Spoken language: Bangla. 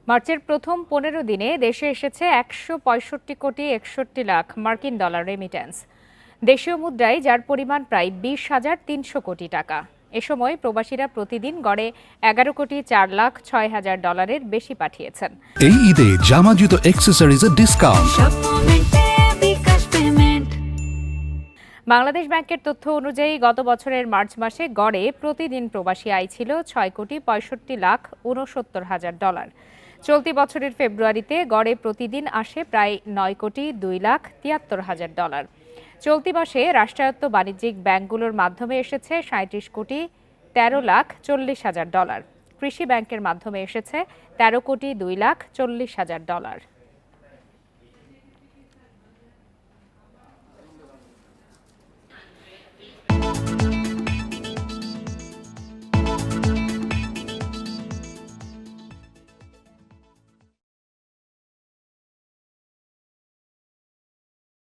মার্চের প্রথম ১৫ দিনে দেশে এসেছে ১৬৫ কোটি ৬১ লাখ মার্কিন ডলার রেমিট্যান্স, দেশীয় মুদ্রায় যার পরিমাণ প্রায় ২০,৩০০ কোটি টাকা। এ সময় প্রবাসীরা প্রতিদিন গড়ে ১১ কোটি ৪ লাখ ৬ হাজার ডলারের বেশি পাঠিয়েছেন। এই ঈদে জামা জুতো অ্যাক্সেসরিজের ডিসকাউন্ট। বাংলাদেশ ব্যাংকের তথ্য অনুযায়ী গত বছরের মার্চ মাসে গড়ে প্রতিদিন প্রবাসী আয় ছিল ৬ কোটি ৬৫ লাখ ৬৯ হাজার ডলার। চলতি বছরের ফেব্রুয়ারিতে গড়ে প্রতিদিন আসে প্রায় ৯ কোটি ২ লাখ ৭৩ হাজার ডলার। চলতি মাসে রাষ্ট্রায়ত্ত বাণিজ্যিক ব্যাংকগুলোর মাধ্যমে এসেছে ৩৭ কোটি ১৩ লাখ ৪০ হাজার ডলার। কৃষি ব্যাংকের মাধ্যমে এসেছে ১৩ কোটি ২ লাখ ৪০ হাজার ডলার।